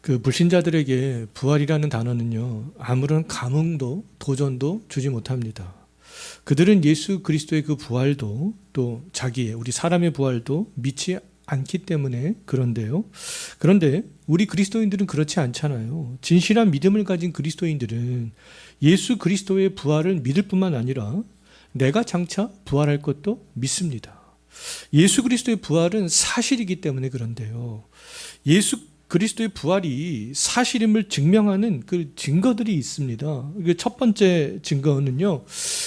그 불신자들에게 부활이라는 단어는요, 아무런 감흥도 도전도 주지 못합니다. 그들은 예수 그리스도의 그 부활도 또 자기의 우리 사람의 부활도 믿지 않기 때문에 그런데요. 그런데 우리 그리스도인들은 그렇지 않잖아요. 진실한 믿음을 가진 그리스도인들은 예수 그리스도의 부활을 믿을 뿐만 아니라 내가 장차 부활할 것도 믿습니다. 예수 그리스도의 부활은 사실이기 때문에 그런데요. 예수 그리스도의 부활이 사실임을 증명하는 그 증거들이 있습니다. 첫 번째 증거는요,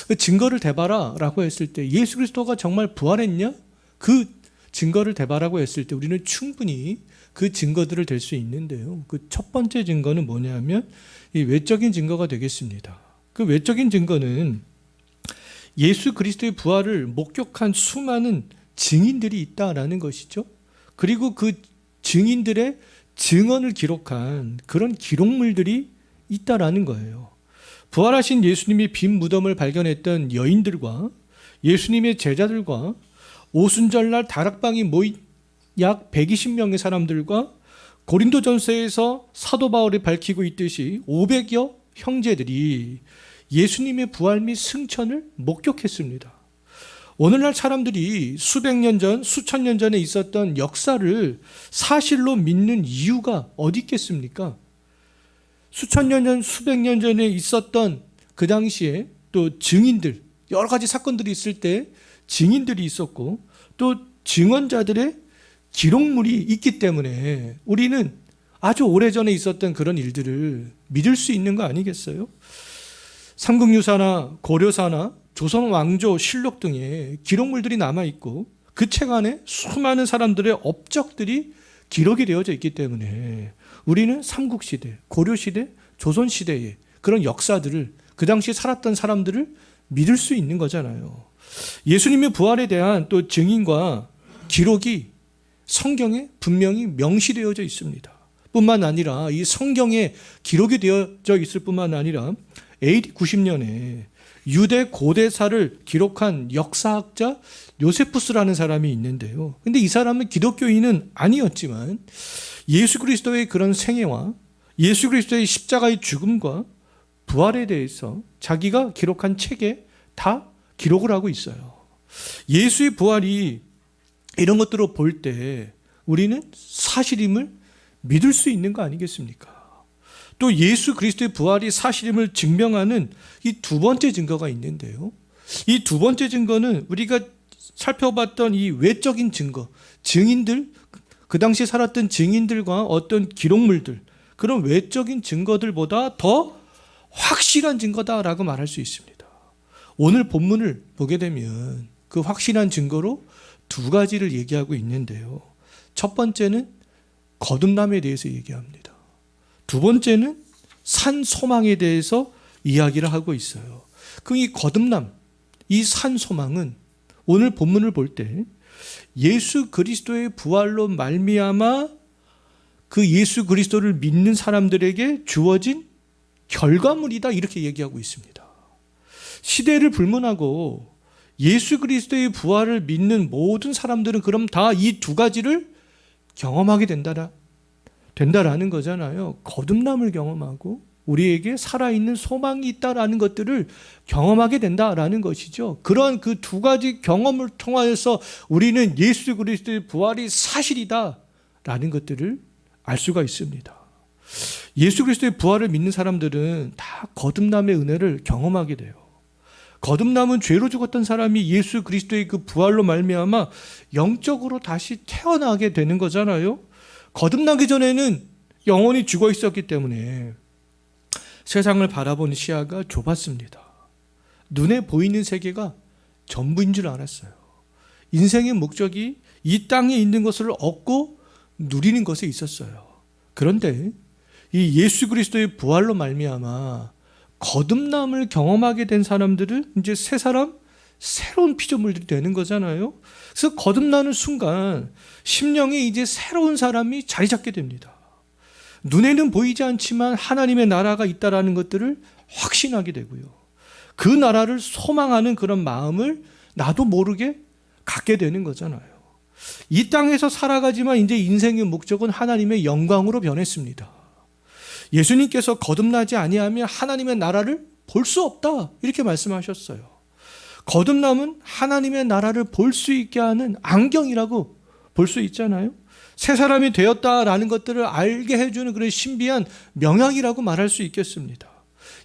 그 증거를 대봐라 라고 했을 때 예수 그리스도가 정말 부활했냐? 그 증거를 대봐라고 했을 때 우리는 충분히 그 증거들을 댈 수 있는데요. 그 첫 번째 증거는 뭐냐면 이 외적인 증거가 되겠습니다. 그 외적인 증거는 예수 그리스도의 부활을 목격한 수많은 증인들이 있다라는 것이죠. 그리고 그 증인들의 증언을 기록한 그런 기록물들이 있다라는 거예요. 부활하신 예수님이 빈 무덤을 발견했던 여인들과 예수님의 제자들과 오순절날 다락방이 모인 약 120명의 사람들과 고린도전서에서 사도 바울이 밝히고 있듯이 500여 형제들이 예수님의 부활 및 승천을 목격했습니다. 오늘날 사람들이 수백 년 전, 수천 년 전에 있었던 역사를 사실로 믿는 이유가 어디 있겠습니까? 수천 년 전, 수백 년 전에 있었던 그 당시에 또 증인들, 여러 가지 사건들이 있을 때 증인들이 있었고 또 증언자들의 기록물이 있기 때문에 우리는 아주 오래전에 있었던 그런 일들을 믿을 수 있는 거 아니겠어요? 삼국유사나 고려사나 조선 왕조 실록 등의 기록물들이 남아있고 그 책 안에 수많은 사람들의 업적들이 기록이 되어져 있기 때문에 우리는 삼국시대, 고려시대, 조선시대의 그런 역사들을 그 당시 살았던 사람들을 믿을 수 있는 거잖아요. 예수님의 부활에 대한 또 증인과 기록이 성경에 분명히 명시되어져 있습니다. 뿐만 아니라 이 성경에 기록이 되어져 있을 뿐만 아니라 AD 90년에 유대 고대사를 기록한 역사학자 요세푸스라는 사람이 있는데요. 근데 이 사람은 기독교인은 아니었지만 예수 그리스도의 그런 생애와 예수 그리스도의 십자가의 죽음과 부활에 대해서 자기가 기록한 책에 다 기록을 하고 있어요. 예수의 부활이 이런 것들을 볼 때 우리는 사실임을 믿을 수 있는 거 아니겠습니까? 또 예수 그리스도의 부활이 사실임을 증명하는 이 두 번째 증거가 있는데요. 이 두 번째 증거는 우리가 살펴봤던 이 외적인 증거, 증인들, 그 당시 살았던 증인들과 어떤 기록물들, 그런 외적인 증거들보다 더 확실한 증거다라고 말할 수 있습니다. 오늘 본문을 보게 되면 그 확실한 증거로 두 가지를 얘기하고 있는데요. 첫 번째는 거듭남에 대해서 얘기합니다. 두 번째는 산 소망에 대해서 이야기를 하고 있어요. 그럼 이 거듭남, 이 산 소망은 오늘 본문을 볼 때 예수 그리스도의 부활로 말미암아 그 예수 그리스도를 믿는 사람들에게 주어진 결과물이다 이렇게 얘기하고 있습니다. 시대를 불문하고 예수 그리스도의 부활을 믿는 모든 사람들은 그럼 다 이 두 가지를 경험하게 된다라는 거잖아요. 거듭남을 경험하고 우리에게 살아있는 소망이 있다라는 것들을 경험하게 된다라는 것이죠. 그런 그 두 가지 경험을 통하여서 우리는 예수 그리스도의 부활이 사실이다라는 것들을 알 수가 있습니다. 예수 그리스도의 부활을 믿는 사람들은 다 거듭남의 은혜를 경험하게 돼요. 거듭남은 죄로 죽었던 사람이 예수 그리스도의 그 부활로 말미암아 영적으로 다시 태어나게 되는 거잖아요. 거듭나기 전에는 영혼이 죽어 있었기 때문에 세상을 바라보는 시야가 좁았습니다. 눈에 보이는 세계가 전부인 줄 알았어요. 인생의 목적이 이 땅에 있는 것을 얻고 누리는 것에 있었어요. 그런데 이 예수 그리스도의 부활로 말미암아 거듭남을 경험하게 된 사람들은 이제 새 사람, 새로운 피조물들이 되는 거잖아요. 그래서 거듭나는 순간 심령에 이제 새로운 사람이 자리 잡게 됩니다. 눈에는 보이지 않지만 하나님의 나라가 있다라는 것들을 확신하게 되고요. 그 나라를 소망하는 그런 마음을 나도 모르게 갖게 되는 거잖아요. 이 땅에서 살아가지만 이제 인생의 목적은 하나님의 영광으로 변했습니다. 예수님께서 거듭나지 아니하면 하나님의 나라를 볼 수 없다, 이렇게 말씀하셨어요. 거듭남은 하나님의 나라를 볼 수 있게 하는 안경이라고 볼 수 있잖아요. 새 사람이 되었다라는 것들을 알게 해주는 그런 신비한 명약이라고 말할 수 있겠습니다.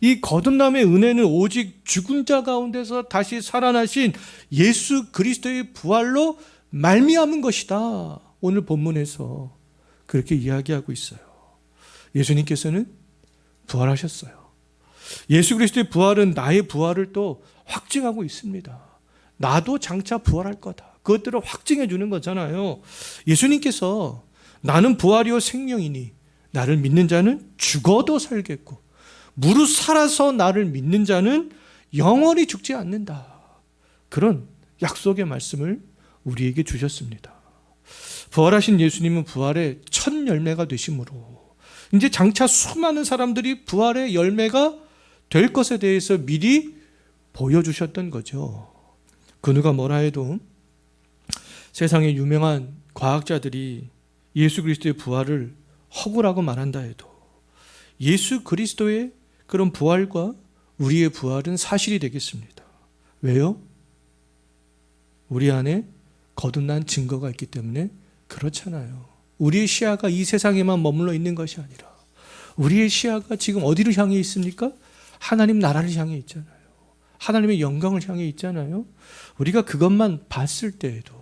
이 거듭남의 은혜는 오직 죽은 자 가운데서 다시 살아나신 예수 그리스도의 부활로 말미암은 것이다, 오늘 본문에서 그렇게 이야기하고 있어요. 예수님께서는 부활하셨어요. 예수 그리스도의 부활은 나의 부활을 또 확증하고 있습니다. 나도 장차 부활할 거다, 그것들을 확증해 주는 거잖아요. 예수님께서 나는 부활이요 생명이니 나를 믿는 자는 죽어도 살겠고 무릇 살아서 나를 믿는 자는 영원히 죽지 않는다, 그런 약속의 말씀을 우리에게 주셨습니다. 부활하신 예수님은 부활의 첫 열매가 되심으로 이제 장차 수많은 사람들이 부활의 열매가 될 것에 대해서 미리 보여주셨던 거죠. 그 누가 뭐라 해도 세상의 유명한 과학자들이 예수 그리스도의 부활을 허구라고 말한다 해도 예수 그리스도의 그런 부활과 우리의 부활은 사실이 되겠습니다. 왜요? 우리 안에 거듭난 증거가 있기 때문에 그렇잖아요. 우리의 시야가 이 세상에만 머물러 있는 것이 아니라 우리의 시야가 지금 어디를 향해 있습니까? 하나님 나라를 향해 있잖아요. 하나님의 영광을 향해 있잖아요. 우리가 그것만 봤을 때에도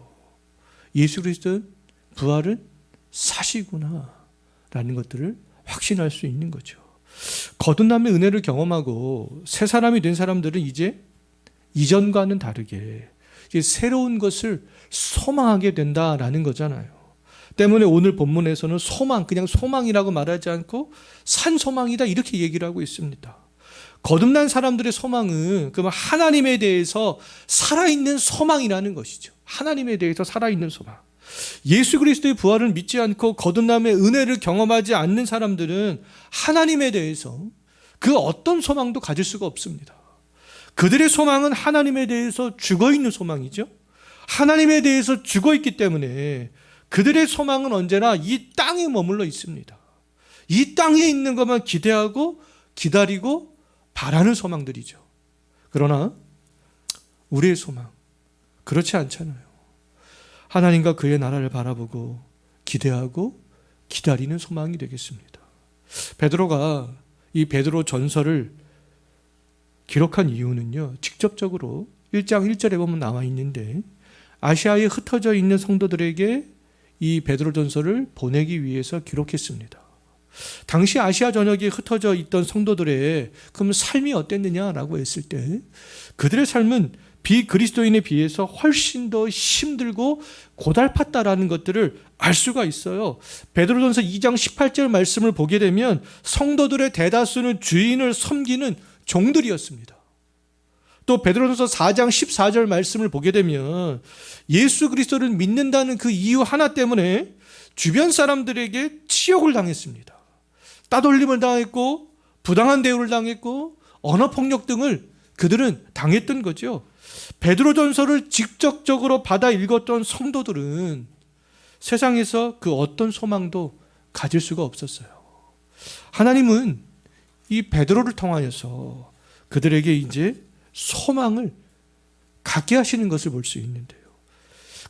예수 그리스도의 부활은 사시구나 라는 것들을 확신할 수 있는 거죠. 거듭남의 은혜를 경험하고 새 사람이 된 사람들은 이제 이전과는 다르게 이제 새로운 것을 소망하게 된다라는 거잖아요. 때문에 오늘 본문에서는 소망, 그냥 소망이라고 말하지 않고 산소망이다, 이렇게 얘기를 하고 있습니다. 거듭난 사람들의 소망은 그러면 하나님에 대해서 살아있는 소망이라는 것이죠. 하나님에 대해서 살아있는 소망. 예수 그리스도의 부활을 믿지 않고 거듭남의 은혜를 경험하지 않는 사람들은 하나님에 대해서 그 어떤 소망도 가질 수가 없습니다. 그들의 소망은 하나님에 대해서 죽어있는 소망이죠. 하나님에 대해서 죽어있기 때문에 그들의 소망은 언제나 이 땅에 머물러 있습니다. 이 땅에 있는 것만 기대하고 기다리고 바라는 소망들이죠. 그러나 우리의 소망 그렇지 않잖아요. 하나님과 그의 나라를 바라보고 기대하고 기다리는 소망이 되겠습니다. 베드로가 이 베드로 전서를 기록한 이유는요, 직접적으로 1장 1절에 보면 나와 있는데 아시아에 흩어져 있는 성도들에게 이 베드로 전서를 보내기 위해서 기록했습니다. 당시 아시아 전역에 흩어져 있던 성도들의 그럼 삶이 어땠느냐라고 했을 때 그들의 삶은 비그리스도인에 비해서 훨씬 더 힘들고 고달팠다라는 것들을 알 수가 있어요. 베드로전서 2장 18절 말씀을 보게 되면 성도들의 대다수는 주인을 섬기는 종들이었습니다. 또 베드로전서 4장 14절 말씀을 보게 되면 예수 그리스도를 믿는다는 그 이유 하나 때문에 주변 사람들에게 치욕을 당했습니다. 따돌림을 당했고 부당한 대우를 당했고 언어폭력 등을 그들은 당했던 거죠. 베드로전서를 직접적으로 받아 읽었던 성도들은 세상에서 그 어떤 소망도 가질 수가 없었어요. 하나님은 이 베드로를 통하여서 그들에게 이제 소망을 갖게 하시는 것을 볼 수 있는데요.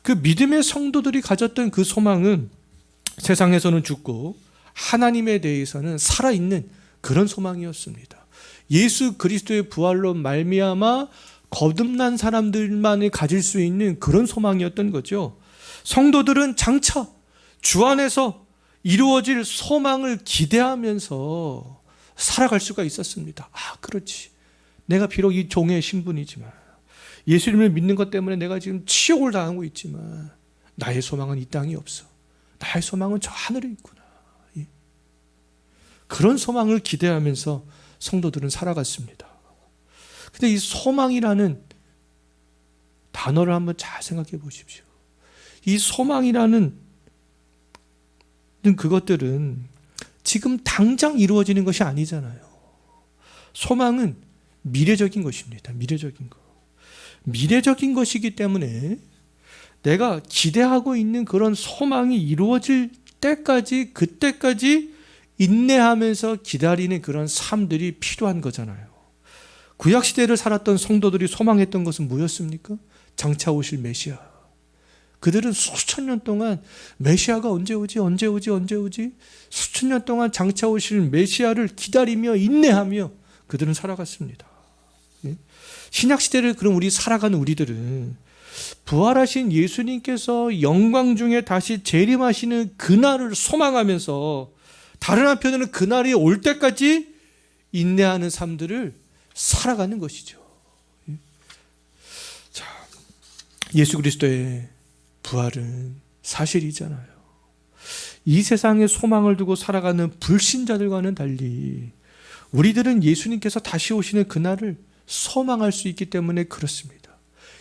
그 믿음의 성도들이 가졌던 그 소망은 세상에서는 죽고 하나님에 대해서는 살아있는 그런 소망이었습니다. 예수 그리스도의 부활로 말미암아 거듭난 사람들만이 가질 수 있는 그런 소망이었던 거죠. 성도들은 장차 주 안에서 이루어질 소망을 기대하면서 살아갈 수가 있었습니다. 아, 그렇지. 내가 비록 이 종의 신분이지만 예수님을 믿는 것 때문에 내가 지금 치욕을 당하고 있지만 나의 소망은 이 땅이 없어. 나의 소망은 저 하늘에 있구나. 그런 소망을 기대하면서 성도들은 살아갔습니다. 근데 이 소망이라는 단어를 한번 잘 생각해 보십시오. 이 소망이라는 그것들은 지금 당장 이루어지는 것이 아니잖아요. 소망은 미래적인 것입니다. 미래적인 것. 미래적인 것이기 때문에 내가 기대하고 있는 그런 소망이 이루어질 때까지, 그때까지 인내하면서 기다리는 그런 삶들이 필요한 거잖아요. 구약시대를 살았던 성도들이 소망했던 것은 뭐였습니까? 장차 오실 메시아. 그들은 수천 년 동안 메시아가 언제 오지? 수천 년 동안 장차 오실 메시아를 기다리며 인내하며 그들은 살아갔습니다. 신약시대를 그럼 살아가는 우리들은 부활하신 예수님께서 영광 중에 다시 재림하시는 그날을 소망하면서 다른 한편으로는 그날이 올 때까지 인내하는 삶들을 살아가는 것이죠. 자, 예수 그리스도의 부활은 사실이잖아요. 이 세상에 소망을 두고 살아가는 불신자들과는 달리 우리들은 예수님께서 다시 오시는 그날을 소망할 수 있기 때문에 그렇습니다.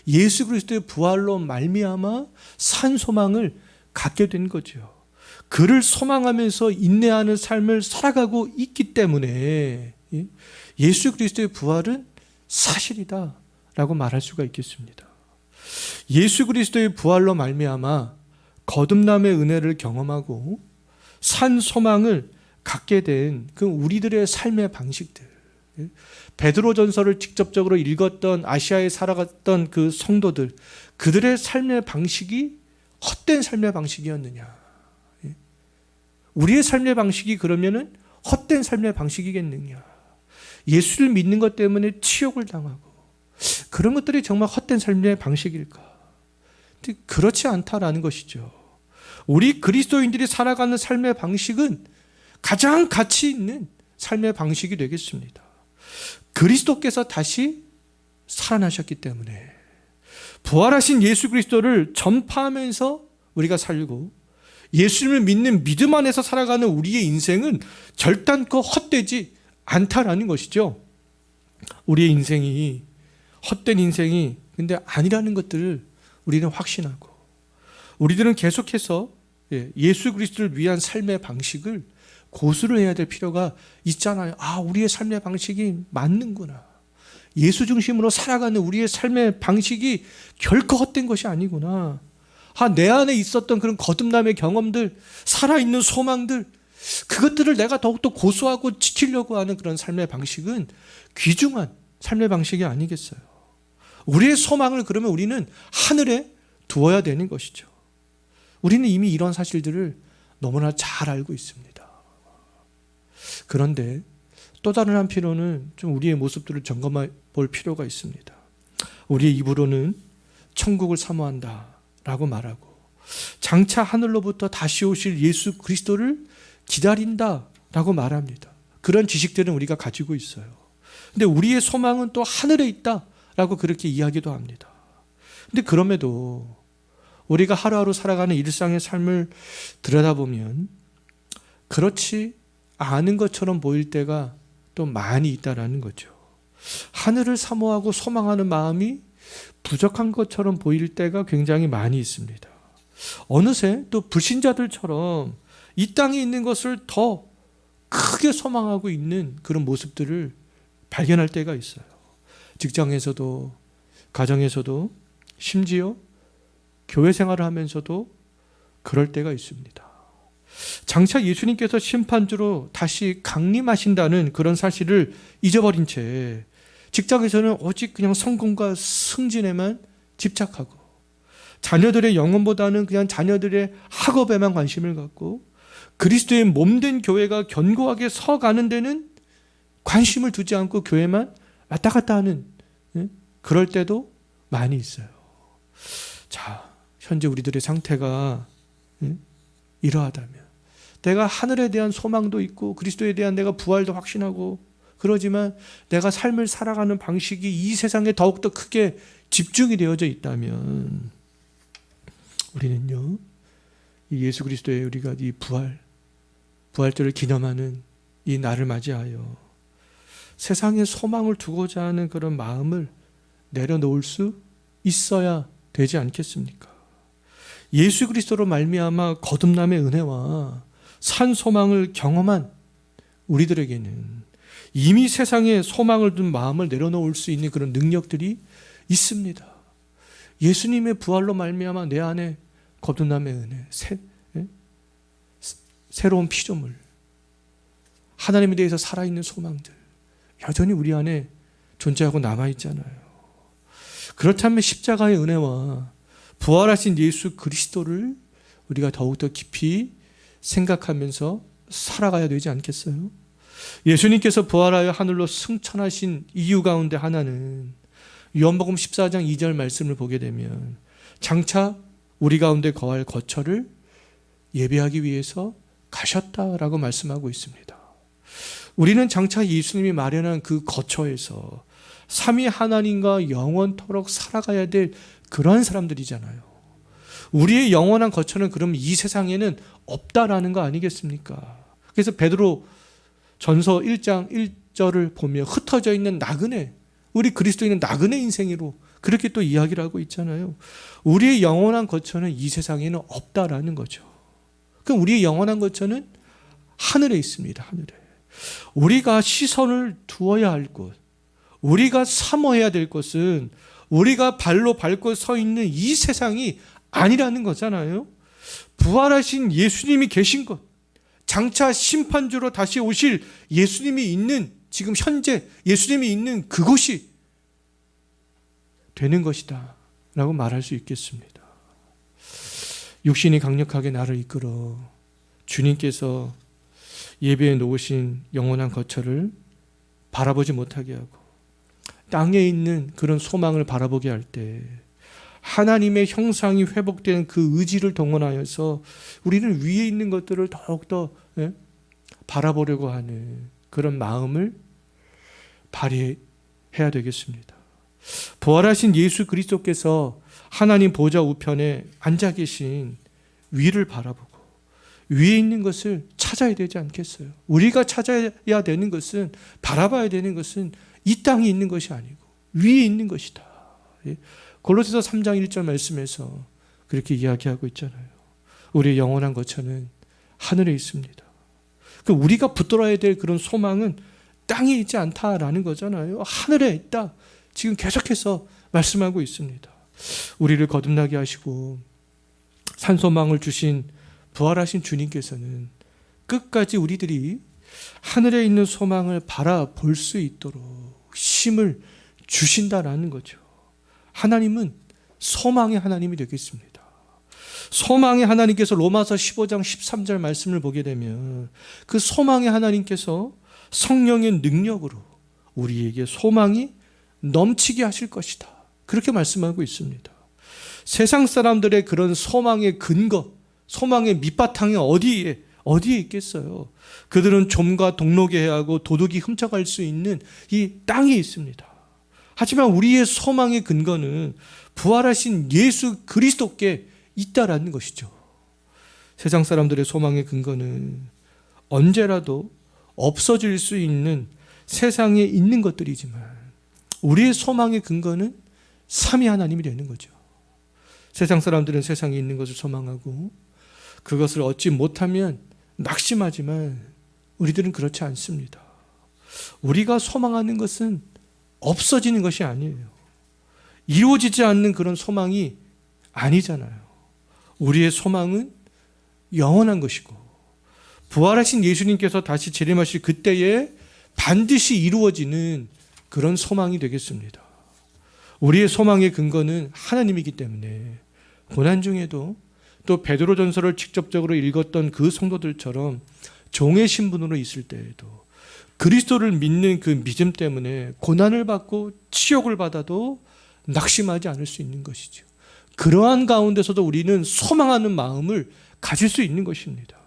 예수 그리스도의 부활로 말미암아 산 소망을 갖게 된 거죠. 그를 소망하면서 인내하는 삶을 살아가고 있기 때문에 예수 그리스도의 부활은 사실이다라고 말할 수가 있겠습니다. 예수 그리스도의 부활로 말미암아 거듭남의 은혜를 경험하고 산 소망을 갖게 된 그 우리들의 삶의 방식들, 베드로전서를 직접적으로 읽었던 아시아에 살아갔던 그 성도들, 그들의 삶의 방식이 헛된 삶의 방식이었느냐? 우리의 삶의 방식이 그러면은 헛된 삶의 방식이겠느냐? 예수를 믿는 것 때문에 치욕을 당하고 그런 것들이 정말 헛된 삶의 방식일까? 근데 그렇지 않다라는 것이죠. 우리 그리스도인들이 살아가는 삶의 방식은 가장 가치 있는 삶의 방식이 되겠습니다. 그리스도께서 다시 살아나셨기 때문에 부활하신 예수 그리스도를 전파하면서 우리가 살고 예수님을 믿는 믿음 안에서 살아가는 우리의 인생은 결단코 헛되지 않다라는 것이죠. 우리의 인생이 헛된 인생이 근데 아니라는 것들을 우리는 확신하고 우리들은 계속해서 예수 그리스도를 위한 삶의 방식을 고수를 해야 될 필요가 있잖아요. 우리의 삶의 방식이 맞는구나. 예수 중심으로 살아가는 우리의 삶의 방식이 결코 헛된 것이 아니구나. 내 안에 있었던 그런 거듭남의 경험들, 살아있는 소망들, 그것들을 내가 더욱더 고수하고 지키려고 하는 그런 삶의 방식은 귀중한 삶의 방식이 아니겠어요. 우리의 소망을 그러면 우리는 하늘에 두어야 되는 것이죠. 우리는 이미 이런 사실들을 너무나 잘 알고 있습니다. 그런데 또 다른 한편으로는 좀 우리의 모습들을 점검해 볼 필요가 있습니다. 우리의 입으로는 천국을 사모한다 라고 말하고 장차 하늘로부터 다시 오실 예수 그리스도를 기다린다 라고 말합니다. 그런 지식들은 우리가 가지고 있어요. 근데 우리의 소망은 또 하늘에 있다 라고 그렇게 이야기도 합니다. 근데 그럼에도 우리가 하루하루 살아가는 일상의 삶을 들여다보면 그렇지 않은 것처럼 보일 때가 또 많이 있다라는 거죠. 하늘을 사모하고 소망하는 마음이 부족한 것처럼 보일 때가 굉장히 많이 있습니다. 어느새 또 불신자들처럼 이 땅에 있는 것을 더 크게 소망하고 있는 그런 모습들을 발견할 때가 있어요. 직장에서도 가정에서도 심지어 교회 생활을 하면서도 그럴 때가 있습니다. 장차 예수님께서 심판주로 다시 강림하신다는 그런 사실을 잊어버린 채 직장에서는 오직 그냥 성공과 승진에만 집착하고 자녀들의 영혼보다는 그냥 자녀들의 학업에만 관심을 갖고 그리스도의 몸된 교회가 견고하게 서가는 데는 관심을 두지 않고 교회만 왔다 갔다 하는 그럴 때도 많이 있어요. 자, 현재 우리들의 상태가 이러하다면 내가 하늘에 대한 소망도 있고 그리스도에 대한 내가 부활도 확신하고 그러지만 내가 삶을 살아가는 방식이 이 세상에 더욱더 크게 집중이 되어져 있다면 우리는요, 이 예수 그리스도의 우리가 이 부활절을 기념하는 이 날을 맞이하여 세상에 소망을 두고자 하는 그런 마음을 내려놓을 수 있어야 되지 않겠습니까? 예수 그리스도로 말미암아 거듭남의 은혜와 산 소망을 경험한 우리들에게는 이미 세상에 소망을 둔 마음을 내려놓을 수 있는 그런 능력들이 있습니다. 예수님의 부활로 말미암아 내 안에 거듭남의 은혜, 새로운 피조물, 하나님에 대해서 살아있는 소망들 여전히 우리 안에 존재하고 남아있잖아요. 그렇다면 십자가의 은혜와 부활하신 예수 그리스도를 우리가 더욱더 깊이 생각하면서 살아가야 되지 않겠어요? 예수님께서 부활하여 하늘로 승천하신 이유 가운데 하나는 요한복음 14장 2절 말씀을 보게 되면 장차 우리 가운데 거할 거처를 예배하기 위해서 가셨다라고 말씀하고 있습니다. 우리는 장차 예수님이 마련한 그 거처에서 삼위 하나님과 영원토록 살아가야 될 그러한 사람들이잖아요. 우리의 영원한 거처는 그럼 이 세상에는 없다라는 거 아니겠습니까? 그래서 베드로 전서 1장 1절을 보며 흩어져 있는 나그네, 우리 그리스도인은 나그네 인생으로 그렇게 또 이야기를 하고 있잖아요. 우리의 영원한 거처는 이 세상에는 없다라는 거죠. 그럼 우리의 영원한 거처는 하늘에 있습니다. 하늘에. 우리가 시선을 두어야 할 곳, 우리가 사모해야 될 것은 우리가 발로 밟고 서 있는 이 세상이 아니라는 거잖아요. 부활하신 예수님이 계신 것, 장차 심판주로 다시 오실 예수님이 있는, 지금 현재 예수님이 있는 그곳이 되는 것이다 라고 말할 수 있겠습니다. 육신이 강력하게 나를 이끌어 주님께서 예배해 놓으신 영원한 거처를 바라보지 못하게 하고 땅에 있는 그런 소망을 바라보게 할 때 하나님의 형상이 회복된 그 의지를 동원하여서 우리는 위에 있는 것들을 더욱더 바라보려고 하는 그런 마음을 발휘해야 되겠습니다. 부활하신 예수 그리스도께서 하나님 보좌 우편에 앉아 계신 위를 바라보고 위에 있는 것을 찾아야 되지 않겠어요? 우리가 찾아야 되는 것은, 바라봐야 되는 것은 이 땅에 있는 것이 아니고 위에 있는 것이다. 골로새서 3장 1절 말씀에서 그렇게 이야기하고 있잖아요. 우리의 영원한 거처는 하늘에 있습니다. 우리가 붙들어야 될 그런 소망은 땅에 있지 않다라는 거잖아요. 하늘에 있다. 지금 계속해서 말씀하고 있습니다. 우리를 거듭나게 하시고 산소망을 주신 부활하신 주님께서는 끝까지 우리들이 하늘에 있는 소망을 바라볼 수 있도록 힘을 주신다라는 거죠. 하나님은 소망의 하나님이 되겠습니다. 소망의 하나님께서 로마서 15장 13절 말씀을 보게 되면 그 소망의 하나님께서 성령의 능력으로 우리에게 소망이 넘치게 하실 것이다. 그렇게 말씀하고 있습니다. 세상 사람들의 그런 소망의 근거, 소망의 밑바탕이 어디에 있겠어요? 그들은 좀과 동로계하고 도둑이 훔쳐갈 수 있는 이 땅에 있습니다. 하지만 우리의 소망의 근거는 부활하신 예수 그리스도께 있다라는 것이죠. 세상 사람들의 소망의 근거는 언제라도 없어질 수 있는 세상에 있는 것들이지만 우리의 소망의 근거는 삼위 하나님이 되는 거죠. 세상 사람들은 세상에 있는 것을 소망하고 그것을 얻지 못하면 낙심하지만 우리들은 그렇지 않습니다. 우리가 소망하는 것은 없어지는 것이 아니에요. 이루어지지 않는 그런 소망이 아니잖아요. 우리의 소망은 영원한 것이고 부활하신 예수님께서 다시 재림하실 그때에 반드시 이루어지는 그런 소망이 되겠습니다. 우리의 소망의 근거는 하나님이기 때문에 고난 중에도 또 베드로전서를 직접적으로 읽었던 그 성도들처럼 종의 신분으로 있을 때에도 그리스도를 믿는 그 믿음 때문에 고난을 받고 치욕을 받아도 낙심하지 않을 수 있는 것이죠. 그러한 가운데서도 우리는 소망하는 마음을 가질 수 있는 것입니다.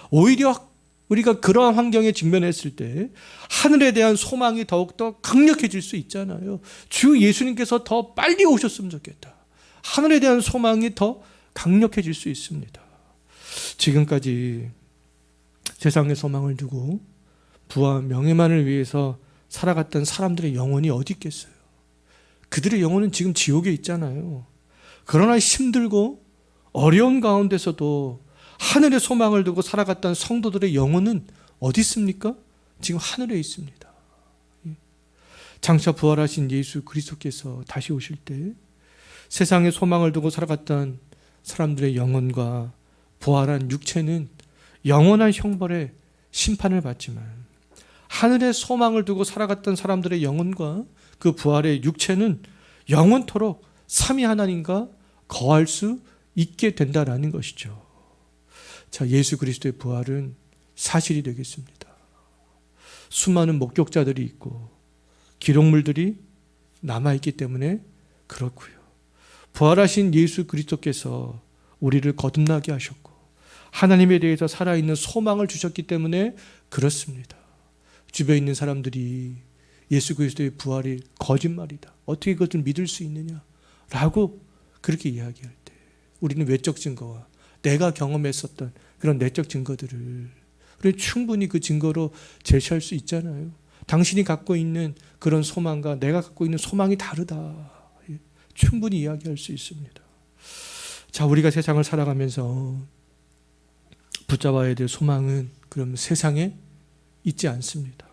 오히려 우리가 그러한 환경에 직면했을 때 하늘에 대한 소망이 더욱더 강력해질 수 있잖아요. 주 예수님께서 더 빨리 오셨으면 좋겠다. 하늘에 대한 소망이 더 강력해질 수 있습니다. 지금까지 세상의 소망을 두고 부와 명예만을 위해서 살아갔던 사람들의 영혼이 어디 있겠어요? 그들의 영혼은 지금 지옥에 있잖아요. 그러나 힘들고 어려운 가운데서도 하늘의 소망을 두고 살아갔던 성도들의 영혼은 어디 있습니까? 지금 하늘에 있습니다. 장차 부활하신 예수 그리스도께서 다시 오실 때 세상의 소망을 두고 살아갔던 사람들의 영혼과 부활한 육체는 영원한 형벌의 심판을 받지만 하늘의 소망을 두고 살아갔던 사람들의 영혼과 그 부활의 육체는 영원토록 삼위 하나님과 거할 수 있게 된다라는 것이죠. 자, 예수 그리스도의 부활은 사실이 되겠습니다. 수많은 목격자들이 있고 기록물들이 남아있기 때문에 그렇고요. 부활하신 예수 그리스도께서 우리를 거듭나게 하셨고 하나님에 대해서 살아있는 소망을 주셨기 때문에 그렇습니다. 주변에 있는 사람들이 예수 그리스도의 부활이 거짓말이다, 어떻게 그것을 믿을 수 있느냐 라고 그렇게 이야기할 때 우리는 외적 증거와 내가 경험했었던 그런 내적 증거들을 우리는 충분히 그 증거로 제시할 수 있잖아요. 당신이 갖고 있는 그런 소망과 내가 갖고 있는 소망이 다르다, 충분히 이야기할 수 있습니다. 자, 우리가 세상을 살아가면서 붙잡아야 될 소망은 그럼 세상에 있지 않습니다.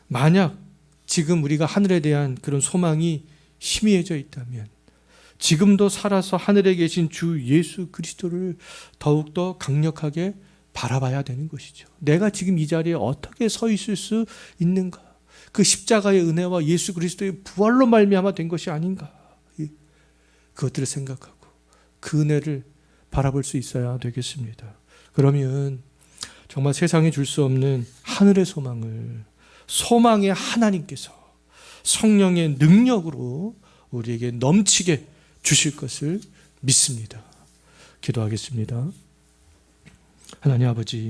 만약 지금 우리가 하늘에 대한 그런 소망이 희미해져 있다면 지금도 살아서 하늘에 계신 주 예수 그리스도를 더욱더 강력하게 바라봐야 되는 것이죠. 내가 지금 이 자리에 어떻게 서 있을 수 있는가? 그 십자가의 은혜와 예수 그리스도의 부활로 말미암아 된 것이 아닌가? 그것들을 생각하고 그 은혜를 바라볼 수 있어야 되겠습니다. 그러면 정말 세상에 줄 수 없는 하늘의 소망을 소망의 하나님께서 성령의 능력으로 우리에게 넘치게 주실 것을 믿습니다. 기도하겠습니다. 하나님 아버지,